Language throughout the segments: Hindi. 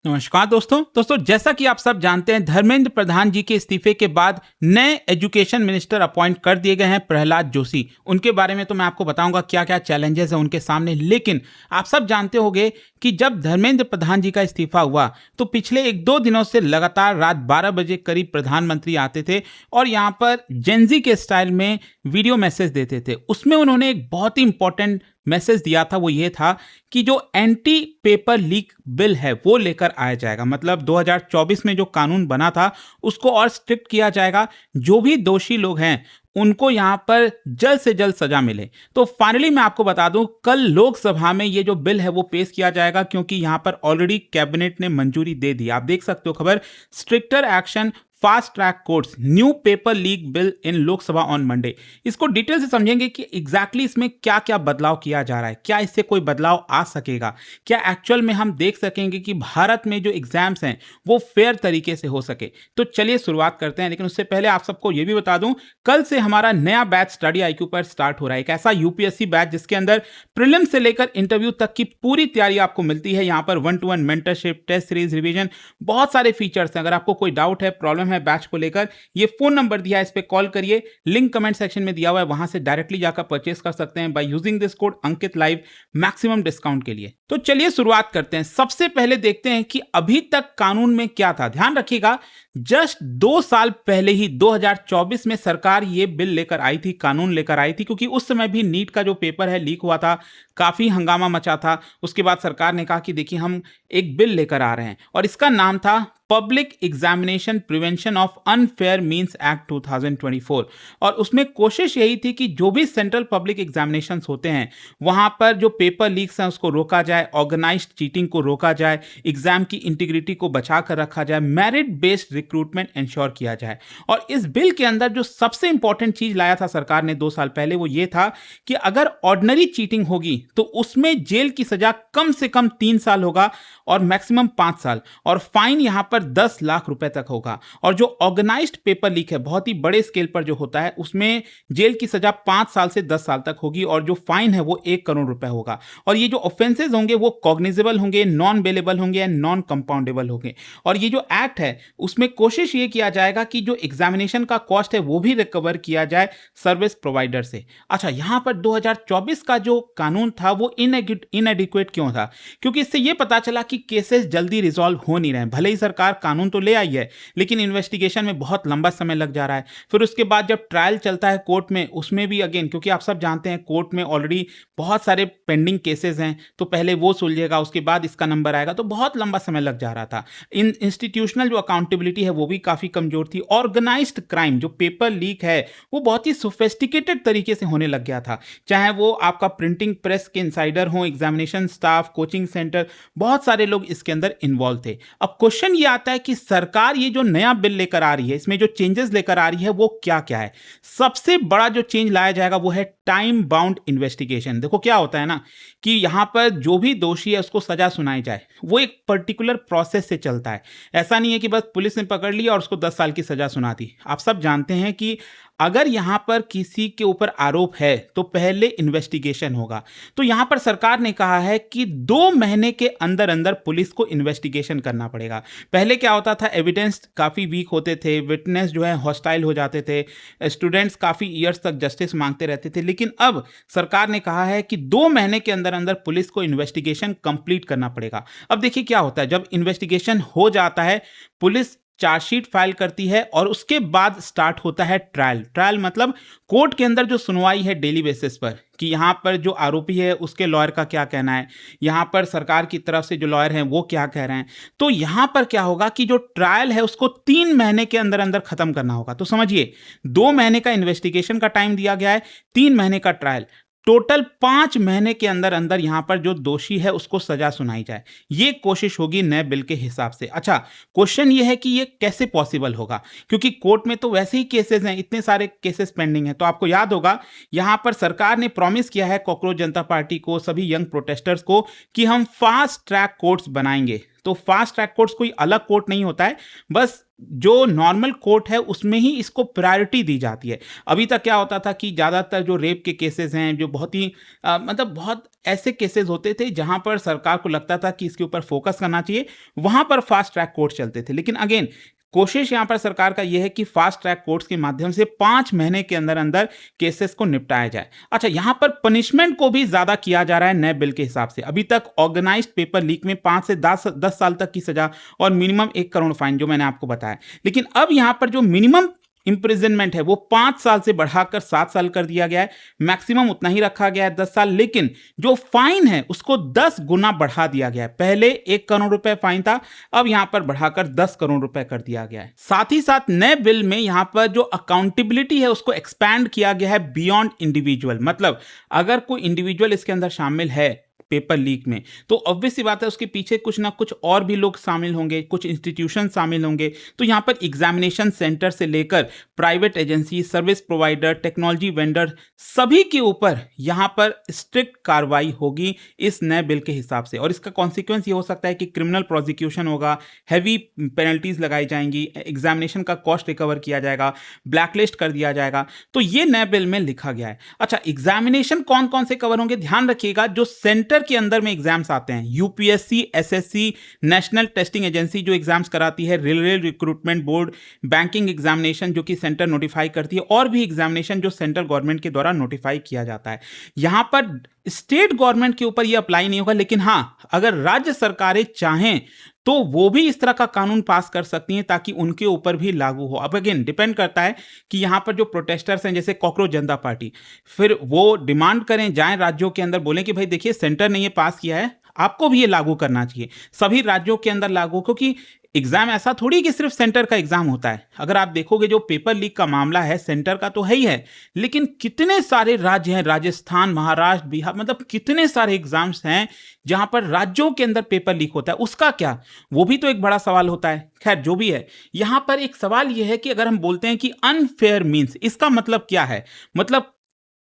नमस्कार दोस्तों जैसा कि आप सब जानते हैं धर्मेंद्र प्रधान जी के इस्तीफे के बाद नए एजुकेशन मिनिस्टर अपॉइंट कर दिए गए हैं प्रहलाद जोशी। उनके बारे में तो मैं आपको बताऊंगा क्या क्या चैलेंजेस हैं उनके सामने, लेकिन आप सब जानते होंगे कि जब धर्मेंद्र प्रधान जी का इस्तीफा हुआ तो पिछले एक दो दिनों से लगातार रात 12 बजे करीब प्रधानमंत्री आते थे और यहाँ पर जेनजी के स्टाइल में वीडियो मैसेज देते थे। उसमें उन्होंने एक बहुत ही इंपॉर्टेंट मैसेज दिया था, वो ये था कि जो एंटी पेपर लीक बिल है वो लेकर आया जाएगा। मतलब 2024 में जो कानून बना था उसको और स्ट्रिक्ट किया जाएगा। जो भी दोषी लोग हैं उनको यहाँ पर जल्द से जल्द सजा मिले। तो फाइनली मैं आपको बता दूं, कल लोकसभा में ये जो बिल है वो पेश किया जाएगा, क्योंकि यहाँ पर ऑलरेडी कैबिनेट ने मंजूरी दे दी। आप देख सकते हो खबर, stricter action fast track courts new paper leak bill in Lok Sabha on Monday. इसको डिटेल से समझेंगे कि एग्जैक्टली इसमें क्या क्या बदलाव किया जा रहा है, क्या इससे कोई बदलाव आ सकेगा, क्या एक्चुअल में हम देख सकेंगे कि भारत में जो एग्जाम्स हैं वो फेयर तरीके से हो सके। तो चलिए शुरुआत करते हैं, लेकिन उससे पहले आप सबको ये भी बता दूं, कल से हमारा नया बैच स्टडी आईक्यू पर स्टार्ट हो रहा है। एक ऐसा यूपीएससी बैच जिसके अंदर प्रीलिम से लेकर इंटरव्यू तक की पूरी तैयारी आपको मिलती है। यहाँ पर 1-to-1 mentorship, test series, revision, बहुत सारे फीचर्स हैं। अगर आपको कोई डाउट है, प्रॉब्लम है बैच को लेकर, ये फोन नंबर दिया है, इस पे कॉल करिए। लिंक कमेंट सेक्शन में दिया हुआ है, वहां से डायरेक्टली जाकर परचेस कर सकते हैं by using this code Ankit live, maximum discount के लिए। तो चलिए शुरुआत करते हैं। सबसे पहले देखते हैं कि अभी तक कानून में क्या था। ध्यान रखिएगा, जस्ट 2 साल पहले ही 2024 में सरकार ये बिल लेकर आई थी, कानून लेकर आई थी, क्योंकि उस समय भी नीट का जो पेपर है लीक हुआ था, काफी हंगामा मचा था। उसके बाद सरकार ने कहा कि देखिए हम एक बिल लेकर आ रहे हैं और इसका नाम था public examination prevention of unfair means act 2024। और उसमें कोशिश यही थी कि जो भी सेंट्रल पब्लिक एग्जामिनेशंस होते हैं वहां पर जो पेपर लीक्स हैं उसको रोका जाए, ऑर्गेनाइज्ड चीटिंग को रोका जाए, एग्जाम की इंटीग्रिटी को बचा कर रखा जाए, मेरिट बेस्ड रिक्रूटमेंट इंश्योर किया जाए। और इस बिल के अंदर जो सबसे इंपॉर्टेंट चीज लाया था सरकार ने 2 साल पहले, वो ये था कि अगर ऑर्डिनरी चीटिंग होगी तो उसमें जेल की सजा कम से कम 3 साल होगा और मैक्सिमम 5 साल, और फाइन यहां पर 10 लाख रुपए तक होगा। और जो ऑर्गेनाइज्ड पेपर लीक है, बहुत ही बड़े स्केल पर जो होता है, उसमें जेल की सजा 5 साल से 10 साल तक होगी और जो फाइन है वो 1 करोड़ रुपए होगा। और ये जो ऑफेंसेस होंगे वो कॉग्निजेबल होंगे, नॉन बेलेबल होंगे, नॉन कंपाउंडेबल होंगे। और ये जो एक्ट है उसमें कोशिश ये किया जाएगा कि जो एग्जामिनेशन का कॉस्ट है वो भी रिकवर किया जाए सर्विस प्रोवाइडर से। अच्छा, यहां पर 2024 का जो कानून था वो इनएडिक्वेट क्यों था? क्योंकि इससे ये पता चला कि केसेस जल्दी रिजॉल्व हो नहीं रहे हैं। भले ही सरकार कानून तो ले आई है, लेकिन इन्वेस्टिगेशन में बहुत लंबा समय लग जा रहा है। फिर उसके बाद जब ट्रायल चलता है कोर्ट में, उसमें भी अगेन, क्योंकि आप सब जानते हैं कोर्ट में ऑलरेडी बहुत सारे पेंडिंग केसेस हैं, तो पहले वो सुलझेगा, उसके बाद इसका नंबर आएगा, तो बहुत लंबा समय लग जा रहा था। इन इंस्टीट्यूशनल जो अकाउंटेबिलिटी है वो भी काफी कमजोर थी। ऑर्गेनाइज्ड क्राइम, जो पेपर लीक है, वो बहुत ही सोफिस्टिकेटेड तरीके से होने लग गया था। चाहे वो आपका प्रिंटिंग प्रेस के इंसाइडर हो, एग्जामिनेशन स्टाफ, कोचिंग सेंटर, बहुत सारे लोग इसके अंदर इन्वॉल्व थे। अब क्वेश्चन ये आता है कि सरकार ये जो नया बिल लेकर आ रही है, इसमें जो चेंजेस लेकर आ रही है वो क्या क्या है? सबसे बड़ा जो चेंज लाया जाएगा वो है टाइम बाउंड इन्वेस्टिगेशन। देखो क्या होता है ना, कि यहां पर जो भी दोषी है उसको सजा सुनाई जाए, वो एक पर्टिकुलर प्रोसेस से चलता है। ऐसा नहीं है कि बस पुलिस ने पकड़ लिया और उसको 10 साल की सजा सुना दी। आप सब जानते हैं कि अगर यहां पर किसी के ऊपर आरोप है तो पहले इन्वेस्टिगेशन होगा। तो यहां पर सरकार ने कहा है कि 2 महीने के अंदर अंदर पुलिस को इन्वेस्टिगेशन करना पड़ेगा। पहले क्या होता था, एविडेंस काफी वीक होते थे, विटनेस जो है हॉस्टाइल हो जाते थे, स्टूडेंट्स काफी ईयर्स तक जस्टिस मांगते रहते थे। लेकिन अब सरकार ने कहा है कि 2 महीने के अंदर अंदर पुलिस को इन्वेस्टिगेशन कंप्लीट करना पड़ेगा। अब देखिए क्या होता है, जब इन्वेस्टिगेशन हो जाता है, पुलिस चार्जशीट फाइल करती है और उसके बाद स्टार्ट होता है ट्रायल। ट्रायल मतलब कोर्ट के अंदर जो सुनवाई है डेली बेसिस पर, कि यहाँ पर जो आरोपी है उसके लॉयर का क्या कहना है, यहाँ पर सरकार की तरफ से जो लॉयर हैं वो क्या कह रहे हैं। तो यहाँ पर क्या होगा कि जो ट्रायल है उसको 3 महीने के अंदर अंदर खत्म करना होगा। तो समझिए, 2 महीने का इन्वेस्टिगेशन का टाइम दिया गया है, 3 महीने का ट्रायल, टोटल 5 महीने के अंदर अंदर यहां पर जो दोषी है उसको सजा सुनाई जाए। ये कोशिश होगी नए बिल के हिसाब से। अच्छा, क्वेश्चन ये है कि ये कैसे पॉसिबल होगा, क्योंकि कोर्ट में तो वैसे ही केसेस हैं, इतने सारे केसेस पेंडिंग हैं। तो आपको याद होगा, यहां पर सरकार ने प्रॉमिस किया है कॉकरोच जनता पार्टी को, सभी यंग प्रोटेस्टर्स को, कि हम फास्ट ट्रैक कोर्ट्स बनाएंगे। तो फास्ट ट्रैक कोर्ट्स कोई अलग कोर्ट नहीं होता है, बस जो नॉर्मल कोर्ट है उसमें ही इसको प्रायोरिटी दी जाती है। अभी तक क्या होता था कि ज़्यादातर जो रेप के केसेस हैं, जो बहुत ही मतलब बहुत ऐसे केसेस होते थे जहां पर सरकार को लगता था कि इसके ऊपर फोकस करना चाहिए, वहां पर फास्ट ट्रैक कोर्ट चलते थे। लेकिन अगेन कोशिश यहां पर सरकार का यह है कि फास्ट ट्रैक कोर्ट्स के माध्यम से 5 महीने के अंदर अंदर केसेस को निपटाया जाए। अच्छा, यहां पर पनिशमेंट को भी ज्यादा किया जा रहा है नए बिल के हिसाब से। अभी तक ऑर्गेनाइज्ड पेपर लीक में 5 से 10 साल तक की सजा और मिनिमम 1 करोड़ फाइन, जो मैंने आपको बताया। लेकिन अब यहां पर जो मिनिमम इंप्रिजनमेंट है वो 5 साल से बढ़ाकर 7 साल कर दिया गया है। मैक्सिमम उतना ही रखा गया है 10 साल, लेकिन जो फाइन है उसको 10 गुना बढ़ा दिया गया है। पहले 1 करोड़ रुपए फाइन था, अब यहां पर बढ़ाकर 10 करोड़ रुपए कर दिया गया है। साथ ही साथ नए बिल में यहां पर जो अकाउंटेबिलिटी है उसको एक्सपैंड किया गया है बियॉन्ड इंडिविजुअल। मतलब अगर कोई इंडिविजुअल इसके अंदर शामिल है पेपर लीक में, तो ऑब्वियस सी बात है उसके पीछे कुछ ना कुछ और भी लोग शामिल होंगे, कुछ इंस्टीट्यूशन शामिल होंगे। तो यहां पर एग्जामिनेशन सेंटर से लेकर private agency, service provider, technology vendor, सभी के ऊपर यहां पर स्ट्रिक्ट कार्रवाई होगी इस नए बिल के हिसाब से। और इसका कॉन्सिक्वेंस ये हो सकता है कि क्रिमिनल प्रोसिक्यूशन होगा, हैवी पेनल्टीज लगाई जाएंगी, एग्जामिनेशन का कॉस्ट रिकवर किया जाएगा, ब्लैकलिस्ट कर दिया जाएगा। तो ये नए बिल में लिखा गया है। अच्छा, एग्जामिनेशन कौन कौन से कवर होंगे, ध्यान रखिएगा। जो सेंटर के अंदर में एग्जाम्स आते हैं, UPSC, SSC, national testing agency जो एग्जाम्स कराती है, railway recruitment board, banking examination जो कि सेंटर नोटिफाई करती है, और भी एग्जामिनेशन जो सेंट्रल गवर्नमेंट के द्वारा नोटिफाई किया जाता है। यहां पर स्टेट गवर्नमेंट के ऊपर यह अप्लाई नहीं होगा, लेकिन हां, अगर राज्य सरकारें चाहें तो वो भी इस तरह का कानून पास कर सकती हैं ताकि उनके ऊपर भी लागू हो। अब अगेन डिपेंड करता है कि यहां पर जो प्रोटेस्टर्स हैं, जैसे कॉकरोच जनता पार्टी, फिर वो डिमांड करें, जाएं राज्यों के अंदर, बोलें कि भाई देखिए सेंटर ने ये पास किया है, आपको भी ये लागू करना चाहिए, सभी राज्यों के अंदर लागू। क्योंकि एग्जाम ऐसा थोड़ी कि सिर्फ सेंटर का एग्जाम होता है। अगर आप देखोगे जो पेपर लीक का मामला है, सेंटर का तो है ही है, लेकिन कितने सारे राज्य हैं, राजस्थान, महाराष्ट्र, बिहार, मतलब कितने सारे एग्जाम्स हैं जहां पर राज्यों के अंदर पेपर लीक होता है। उसका क्या, वो भी तो एक बड़ा सवाल होता है। खैर, जो भी है, यहां पर एक सवाल यह है कि अगर हम बोलते हैं कि अनफेयर मीन्स, इसका मतलब क्या है, मतलब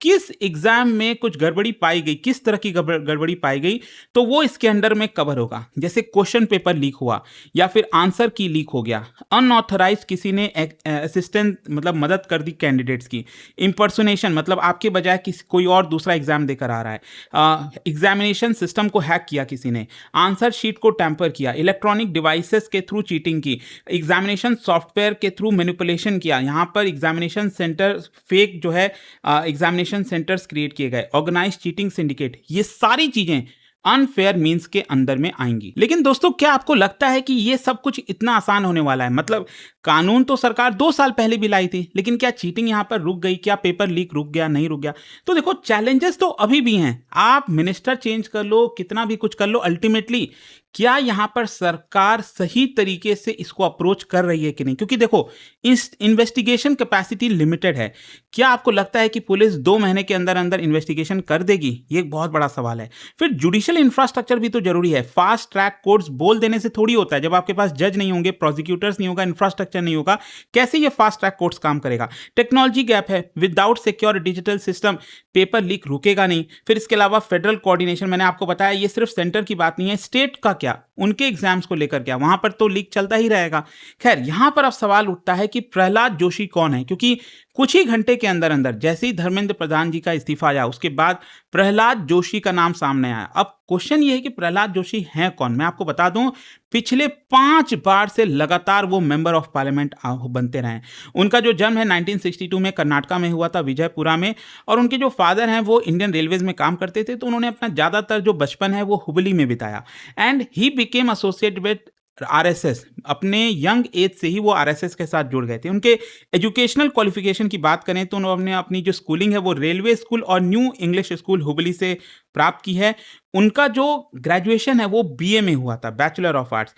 किस एग्जाम में कुछ गड़बड़ी पाई गई, किस तरह की गड़बड़ी पाई गई, तो वो इसके अंडर में कवर होगा। जैसे क्वेश्चन पेपर लीक हुआ, या फिर आंसर की लीक हो गया, अनऑथराइज किसी ने असिस्टेंट मतलब मदद कर दी कैंडिडेट्स की, इंपर्सोनेशन मतलब आपके बजाय किसी कोई और दूसरा एग्जाम देकर आ रहा है, एग्जामिनेशन सिस्टम को हैक किया किसी ने, आंसर शीट को टैंपर किया, इलेक्ट्रॉनिक डिवाइसेस के थ्रू चीटिंग की, एग्जामिनेशन सॉफ्टवेयर के थ्रू मैनिपुलेशन किया, यहां पर एग्जामिनेशन सेंटर फेक जो है एग्जामिनेशन सेंटर्स क्रिएट किए गए, ऑर्गेनाइज्ड चीटिंग सिंडिकेट, ये सारी चीजें अनफेयर मीन्स के अंदर में आएंगी। लेकिन दोस्तों, क्या आपको लगता है कि ये सब कुछ इतना आसान होने वाला है? मतलब कानून तो सरकार 2 साल पहले भी लाई थी, लेकिन क्या चीटिंग यहां पर रुक गई? क्या पेपर लीक रुक गया? नहीं रुक गया? तो देखो, चैलेंजेस तो अभी भी हैं। आप मिनिस्टर चेंज कर लो, कितना भी कुछ कर लो, अल्टीमेटली क्या यहां पर सरकार सही तरीके से इसको अप्रोच कर रही है कि नहीं? क्योंकि देखो, इस इन्वेस्टिगेशन कैपेसिटी लिमिटेड है। क्या आपको लगता है कि पुलिस 2 महीने के अंदर अंदर इन्वेस्टिगेशन कर देगी? ये एक बहुत बड़ा सवाल है। फिर जुडिशियल इंफ्रास्ट्रक्चर भी तो जरूरी है। फास्ट ट्रैक कोर्ट्स बोल देने से थोड़ी होता है। जब आपके पास जज नहीं होंगे, प्रोसिक्यूटर्स नहीं होगा, इंफ्रास्ट्रक्चर नहीं होगा, कैसे ये फास्ट ट्रैक कोर्ट्स काम करेगा? टेक्नोलॉजी गैप है, without secure digital system paper leak रुकेगा नहीं। फिर इसके अलावा फेडरल कोऑर्डिनेशन, मैंने आपको बताया ये सिर्फ सेंटर की बात नहीं है, स्टेट का क्या, उनके एग्जाम्स को लेकर क्या, वहां पर तो लीक चलता ही रहेगा। खैर, यहां पर अब सवाल उठता है कि प्रहलाद जोशी कौन है, क्योंकि कुछ ही घंटे के अंदर अंदर जैसे ही धर्मेंद्र प्रधान जी का इस्तीफा आया, उसके बाद प्रहलाद जोशी का नाम सामने आया। अब क्वेश्चन ये है कि प्रहलाद जोशी हैं कौन? मैं आपको बता दूं, पिछले 5 बार से लगातार वो मेंबर ऑफ पार्लियामेंट बनते रहे। उनका जो जन्म है 1962 में कर्नाटका में हुआ था, विजयपुरा में, और उनके जो फादर हैं वो इंडियन रेलवेज में काम करते थे, तो उन्होंने अपना ज्यादातर जो बचपन है वो हुबली में बिताया। And he became associated with RSS. अपने यंग एज से ही वो आरएसएस के साथ जुड़ गए थे। उनके एजुकेशनल क्वालिफिकेशन की बात करें तो उन्होंने अपनी जो स्कूलिंग है वो रेलवे स्कूल और न्यू इंग्लिश स्कूल हुबली से प्राप्त की है। उनका जो ग्रेजुएशन है वो बीए में हुआ था, बैचलर ऑफ आर्ट्स।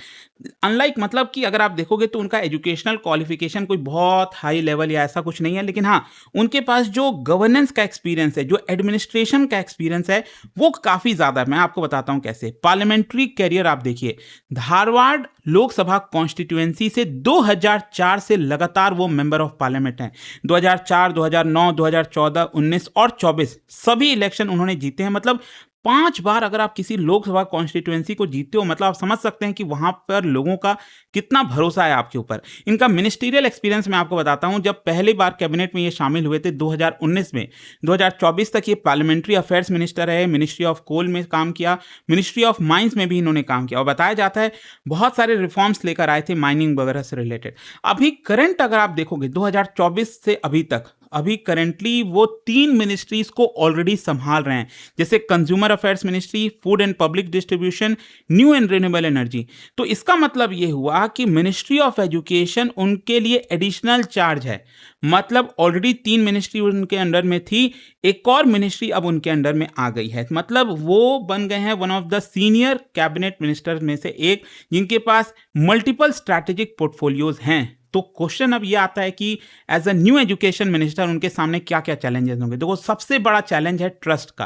अनलाइक, मतलब कि अगर आप देखोगे तो उनका एजुकेशनल क्वालिफिकेशन कोई बहुत हाई लेवल या ऐसा कुछ नहीं है, लेकिन हाँ, उनके पास जो गवर्नेंस का एक्सपीरियंस है, जो एडमिनिस्ट्रेशन का एक्सपीरियंस है, वो काफ़ी ज़्यादा है। मैं आपको बताता हूँ कैसे। पार्लियामेंट्री कैरियर आप देखिए, धारवाड़ लोकसभा कॉन्स्टिट्यूएंसी से 2004 से लगातार वो मेंबर ऑफ पार्लियामेंट हैं। 2004, 2009, 2014, 19 और 24 सभी इलेक्शन उन्होंने जीते हैं। मतलब 5 बार अगर आप किसी लोकसभा कॉन्स्टिट्यूएंसी को जीतते हो, मतलब आप समझ सकते हैं कि वहां पर लोगों का कितना भरोसा है आपके ऊपर। इनका मिनिस्ट्रियल एक्सपीरियंस मैं आपको बताता हूं। जब पहली बार कैबिनेट में ये शामिल हुए थे 2019 में, 2024 तक ये पार्लियामेंट्री अफेयर्स मिनिस्टर रहे, मिनिस्ट्री ऑफ कोल में काम किया, मिनिस्ट्री ऑफ माइंस में भी इन्होंने काम किया, और बताया जाता है बहुत सारे रिफॉर्म्स लेकर आए थे माइनिंग वगैरह से रिलेटेड। अभी करंट अगर आप देखोगे 2024 से अभी तक, अभी करंटली वो 3 मिनिस्ट्रीज को ऑलरेडी संभाल रहे हैं, जैसे consumer affairs ministry, food and public distribution, new and renewable energy. तो इसका मतलब ये हुआ कि मिनिस्ट्री ऑफ एजुकेशन उनके लिए एडिशनल चार्ज है। मतलब ऑलरेडी 3 मिनिस्ट्री उनके अंडर में थी, एक और मिनिस्ट्री अब उनके अंडर में आ गई है। मतलब वो बन गए हैं one of the senior cabinet minister में से एक, जिनके पास मल्टीपल स्ट्रैटेजिक पोर्टफोलियोज हैं। तो क्वेश्चन अब ये आता है कि as a new education minister उनके सामने क्या क्या चैलेंजेस होंगे। देखो, सबसे बड़ा चैलेंज है ट्रस्ट का,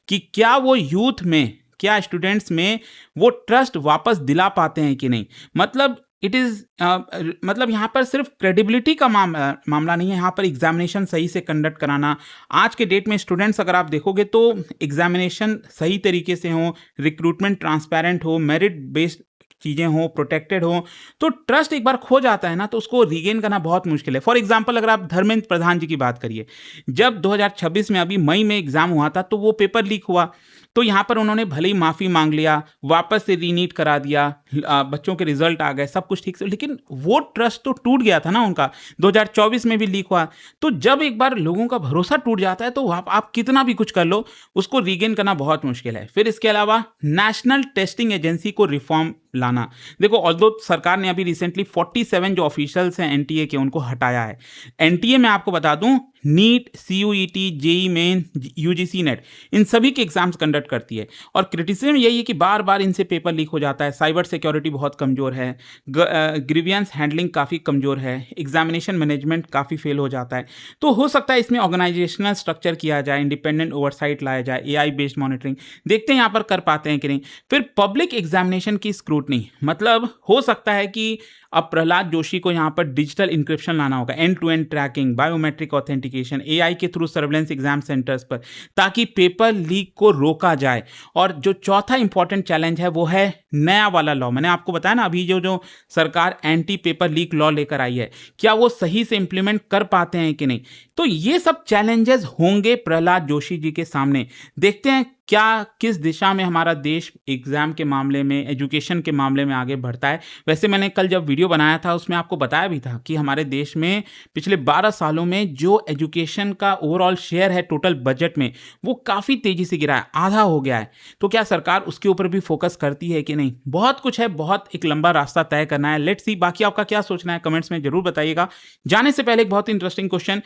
कि क्या वो यूथ में, क्या स्टूडेंट्स में वो ट्रस्ट वापस दिला पाते हैं कि नहीं। मतलब इट इज़ मतलब यहाँ पर सिर्फ क्रेडिबिलिटी का मामला नहीं है, यहाँ पर एग्जामिनेशन सही से कंडक्ट कराना। आज के डेट में स्टूडेंट्स अगर आप देखोगे तो एग्जामिनेशन सही तरीके से हो, रिक्रूटमेंट ट्रांसपेरेंट हो, मेरिट बेस्ड चीज़ें हो, प्रोटेक्टेड हो, तो ट्रस्ट एक बार खो जाता है ना, तो उसको रीगेन करना बहुत मुश्किल है। फॉर एग्जांपल अगर आप धर्मेंद्र प्रधान जी की बात करिए, जब 2026 में अभी मई में एग्जाम हुआ था तो वो पेपर लीक हुआ, तो यहाँ पर उन्होंने भले ही माफ़ी मांग लिया, वापस से रीनीट करा दिया, बच्चों के रिजल्ट आ गए, सब कुछ ठीक से, लेकिन वो ट्रस्ट तो टूट गया था ना उनका। 2024 में भी लीक हुआ। तो जब एक बार लोगों का भरोसा टूट जाता है तो आप कितना भी कुछ कर लो, उसको रीगेन करना बहुत मुश्किल है। फिर इसके अलावा नेशनल टेस्टिंग एजेंसी को रिफॉर्म लाना। देखो, ऑल्दो सरकार ने अभी रिसेंटली 47 जो ऑफिशियल्स हैं एनटीए के, उनको हटाया है। एनटीए में आपको बता दूं, NEET, CUET, JEE Main, UGC NET, इन सभी के एग्जाम्स कंडक्ट करती है। और क्रिटिसिज्म यही है कि बार बार इनसे पेपर लीक हो जाता है, साइबर सिक्योरिटी बहुत कमज़ोर है, ग्रीवियंस हैंडलिंग काफ़ी कमज़ोर है, एग्जामिनेशन मैनेजमेंट काफ़ी फेल हो जाता है। तो हो सकता है इसमें ऑर्गेनाइजेशनल स्ट्रक्चर किया जाए, इंडिपेंडेंट ओवरसाइट लाया जाए, एआई बेस्ड मॉनिटरिंग, देखते हैं यहाँ पर कर पाते हैं कि नहीं। फिर पब्लिक एग्जामिनेशन की स्क्रूटनी, मतलब हो सकता है कि अब प्रहलाद जोशी को यहाँ पर डिजिटल इंक्रिप्शन लाना होगा, end to end tracking, biometric authentication, AI के थ्रू सर्वेलेंस एग्जाम सेंटर्स पर, ताकि पेपर लीक को रोका जाए। और जो चौथा इंपॉर्टेंट चैलेंज है वो है नया वाला लॉ। मैंने आपको बताया ना, अभी जो सरकार एंटी पेपर लीक लॉ लेकर आई है, क्या वो सही से इंप्लीमेंट कर पाते हैं कि नहीं। तो ये सब चैलेंजेस होंगे प्रहलाद जोशी जी के सामने। देखते हैं क्या किस दिशा में हमारा देश एग्जाम के मामले में, एजुकेशन के मामले में आगे बढ़ता है। वैसे मैंने कल जब वीडियो बनाया था उसमें आपको बताया भी था कि हमारे देश में पिछले 12 सालों में जो एजुकेशन का ओवरऑल शेयर है टोटल बजट में, वो काफ़ी तेज़ी से गिरा है, आधा हो गया है। तो क्या सरकार उसके ऊपर भी फोकस करती है कि नहीं। बहुत कुछ है, बहुत एक लंबा रास्ता तय करना है। लेट्स सी, बाकी आपका क्या सोचना है कमेंट्स में जरूर बताइएगा। जाने से पहले एक बहुत इंटरेस्टिंग क्वेश्चन,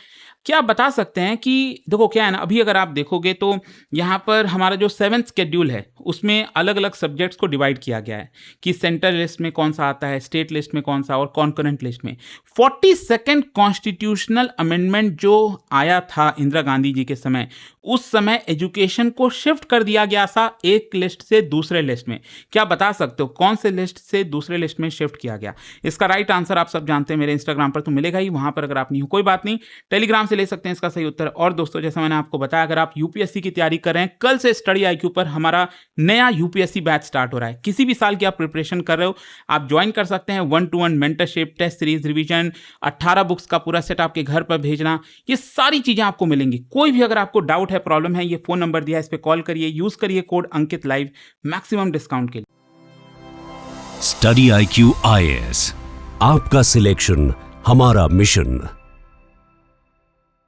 क्या आप बता सकते हैं कि देखो क्या है ना, अभी अगर आप देखोगे तो यहाँ पर हमारा जो 7th शेड्यूल है उसमें अलग अलग सब्जेक्ट्स को डिवाइड किया गया है कि सेंट्रल लिस्ट में कौन सा आता है, स्टेट लिस्ट में कौन सा, और कॉन्करेंट लिस्ट में। 42nd कॉन्स्टिट्यूशनल अमेंडमेंट जो आया था इंदिरा गांधी जी के समय, उस समय एजुकेशन को शिफ्ट कर दिया गया था एक लिस्ट से दूसरे लिस्ट में। क्या बता सकते हो कौन से लिस्ट से दूसरे लिस्ट में शिफ्ट किया गया। इसका राइट आंसर आप सब जानते हैं, मेरे इंस्टाग्राम पर तो मिलेगा ही, वहां पर अगर आप नहीं हो कोई बात नहीं, टेलीग्राम से ले सकते हैं इसका सही उत्तर। और दोस्तों, जैसा मैंने आपको बताया, अगर आप यूपीएससी की तैयारी कर रहे हैं, कल से स्टडी आईक्यू पर हमारा नया यूपीएससी बैच स्टार्ट हो रहा है। किसी भी साल की आप प्रिपरेशन कर रहे हो, आप ज्वाइन कर सकते हैं। 1-to-1 mentorship, test series, revision, 18 books का पूरा सेट आपके घर पर भेजना, ये सारी चीजें आपको मिलेंगी। कोई भी अगर आपको डाउट है, प्रॉब्लम है, ये फोन नंबर दिया है, इस पर कॉल करिए, यूज करिए कोड अंकित लाइव मैक्सिमम डिस्काउंट के लिए। स्टडी आईक्यू आईएएस, आपका सिलेक्शन हमारा मिशन।